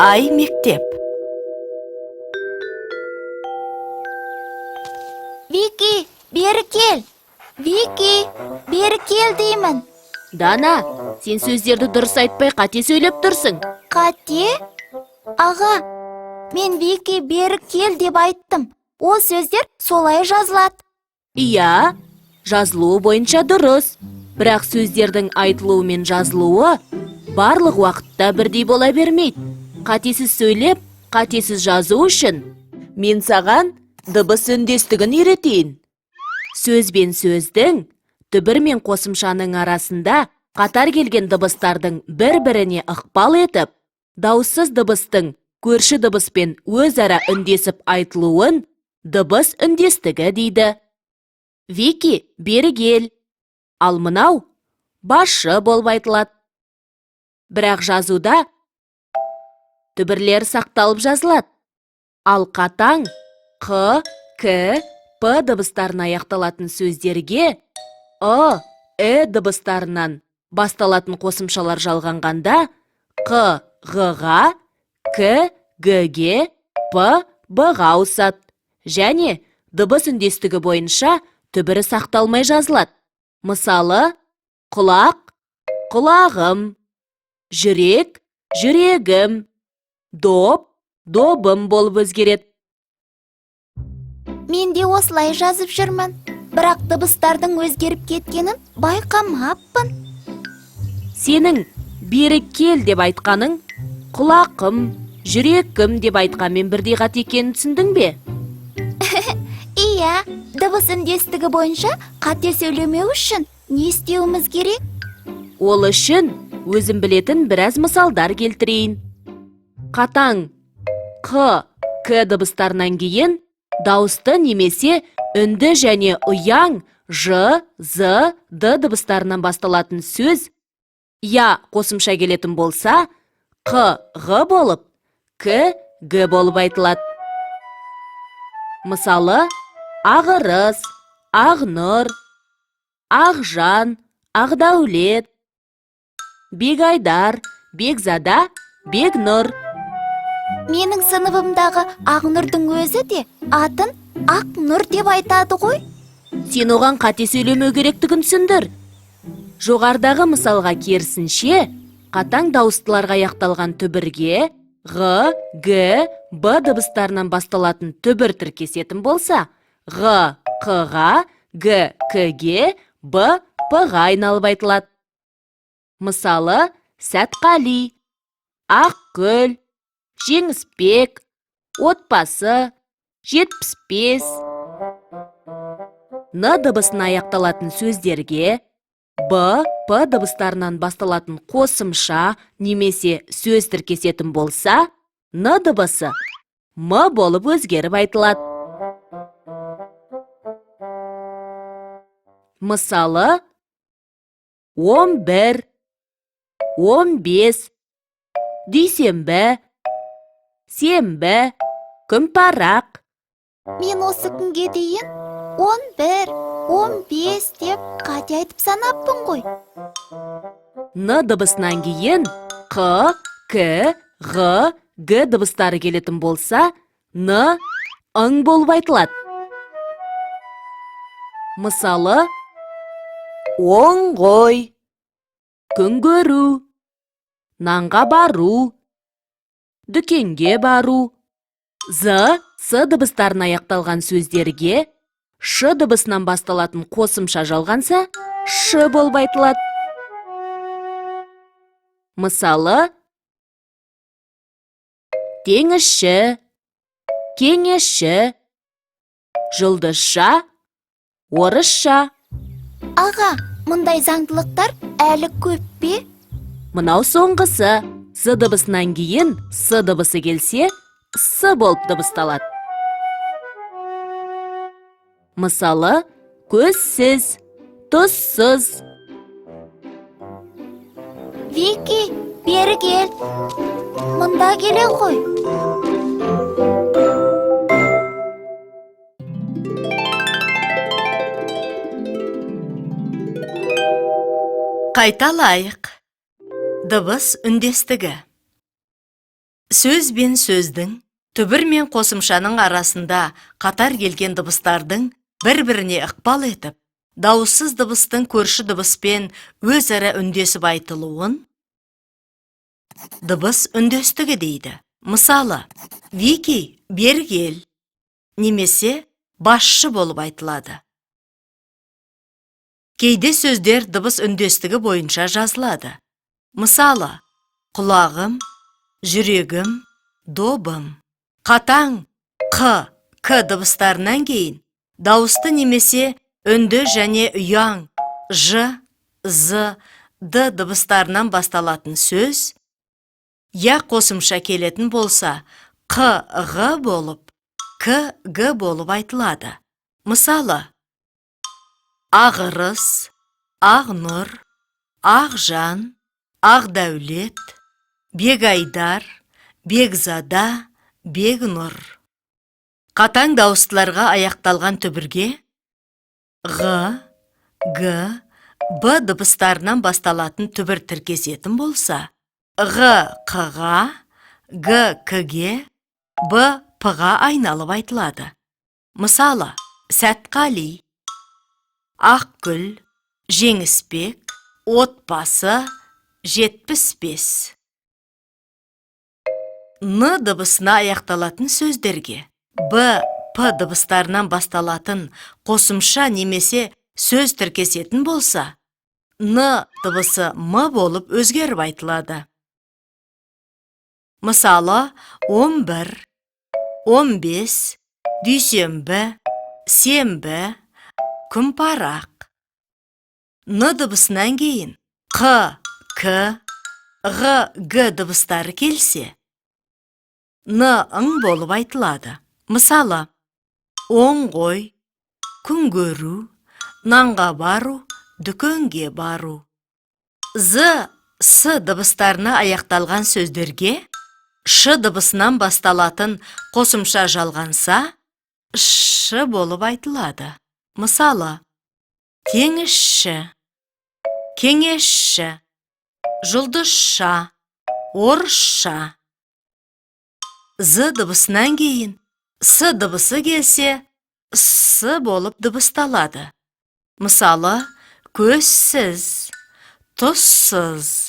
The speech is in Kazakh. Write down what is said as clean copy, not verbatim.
Ай мектеп. Вики, бері кел. Вики, бері кел деймін. Дана, сен сөздерді дұрыс айтпай қате сөйлеп тұрсың. Қате? Аға, мен Вики бері кел деп айттым. Ол сөздер солай жазылады. Иә, жазылуы бойынша дұрыс. Бірақ сөздердің айтылуы мен жазылуы барлық уақытта бірдей бола бермейді. Қатесіз сөйлеп, қатесіз жазу үшін мен саған дыбыс үндестігін үйретейін. Сөз бен сөздің, түбір мен қосымшаның арасында қатар келген дыбыстардың бір-біріне ықпал етіп, дауыссыз дыбыстың көрші дыбыспен өзара үндесіп айтылуын дыбыс үндестігі дейді. Вики, бері кел. Ал мынау басшы болып айтылады. Бірақ жазуда түбірлер сақталып жазылады. Ал қатаң Қ, К, П дыбыстарын аяқталатын сөздерге дыбыстарынан басталатын қосымшалар жалғанғанда Қ, Ға, К, Г-ге, П, Б-ға ауысады. Және дыбыс үндестігі бойынша түбірі сақталмай жазылады. Мысалы, құлақ, құлағым, жүрек, жүрегім, доп, добым болып өзгереді. Мен де осылай жазып жүрмін. Бірақ дыбыстардың өзгеріп кеткенін байқамаппын. Сенің бері кел деп айтқаның, құлақым, жүрегім деп айтқанмен бірдей қате екенін түсіндің бе? Иә, дыбыс үндестігі бойынша қате сөйлемеу үшін не істеуіміз керек? Ол үшін өзім білетін біраз мысалдар келтірейін. Қатаң Қ, К дыбыстарынан кейін дауысты немесе үнді және ұяң Ж, З, Д дыбыстарынан басталатын сөз я қосымша келетін болса, Қ, Г болып, К, Г болып айтылады. Мысалы, Ағырыс, Ағнұр, Ақжан, Ақдәулет, Бегайдар, Бекзада, Бегнұр. Менің сыныбымдағы Ақнұрдың өзі де атын Ақнұр деп айтады ғой. Сен оған қате сөйлемеу керектігін түсіндір. Жоғарыдағы мысалға керісінше, қатаң дауыстыларға аяқталған түбірге Г, Г, Б дыбыстарынан басталатын түбір тіркесетін болса, Г, Қ-ға, Г, К-ге, Б, П-ға айналып айтылады. Мысалы, Сәтқали, Ақгүл, Жеңіспек, Отбасы, 75. Н дыбысына аяқталатын сөздерге Б, П дыбыстарынан басталатын қосымша немесе сөз тіркесетін болса, Н дыбысы М болып өзгеріп айтылады. Мысалы, 11, 15, дүйсенбі, сенбі, күнпарақ. Мен осы күнге дейін 11, 15 деп қате айтып санаппын ғой. Н дыбысынан кейін Қ, К, Г, Г дыбыстары келетін болса, Н, ың болып айтылады. Мысалы, оң ғой, күн көру, нанға бару, дүкенге бару. З, С дыбыстарына аяқталған сөздерге Ш дыбысынан басталатын қосымша жалғанса, Ш болып айтылады. Мысалы, теңізші, кеңесші, жұлдызша, орысша. Аға, мұндай заңдылықтар әлі көп пе? Мынау соңғысы. С дыбысынан кейін С дыбысы келсе, С болып дыбысталады. Мысалы, көзсіз, тұзсыз. Вики, бері кел. Мұнда келе ғой. Қайталайық. Дыбыс үндестігі. Сөз бен сөздің, түбір мен қосымшаның арасында қатар келген дыбыстардың бір-біріне ықпал етіп, дауыссыз дыбыстың көрші дыбыспен өзара үндесіп айтылуын дыбыс үндестігі дейді. Мысалы, Вики, бері кел, немесе басшы болып айтылады. Кейде сөздер дыбыс үндестігі бойынша жазылады. Мысалы, құлағым, жүрегім, добым. Қатаң к дыбыстарынан кейін дауысты немесе үнді және ұяң ж, з, д дыбыстарынан басталатын сөз я қосымша келетін болса қ-ғ болып, к-г болып айтылады. Мысалы, ағырыс, ағнұр, ақжан, ақдәулет, бегайдар, бекзада, бегнұр. Қатаң дауыстыларға аяқталған түбірге ғ, г, б дыбыстарынан басталатын түбір тіркесетін болса, ғ қға, г кге, б пға айналып айтылады. Мысалы, Сәтқали, Ақгүл, Жеңіспек, отбасы, 75. Н дыбысына аяқталатын сөздерге б, п дыбыстарынан басталатын қосымша немесе сөз тіркесетін болса, н дыбысы м болып өзгеріп айтылады. Мысалы, 11, 15, дүйсенбі, сенбі, күнпарақ. Н дыбысынан кейін қ, к, ғ, г дыбыстары келсе, н ың болып айтылады. Мысалы, оң ғой, күн көру, нанға бару, дүкенге бару. З, с дыбыстарына аяқталған сөздерге ш дыбысынан басталатын қосымша жалғанса, ш болып айтылады. Мысалы, теңізші, кеңесші, жұлдызша, орысша. З дыбысынан кейін с дыбысы келсе, с болып дыбысталады. Мысалы, көзсіз, тұзсыз.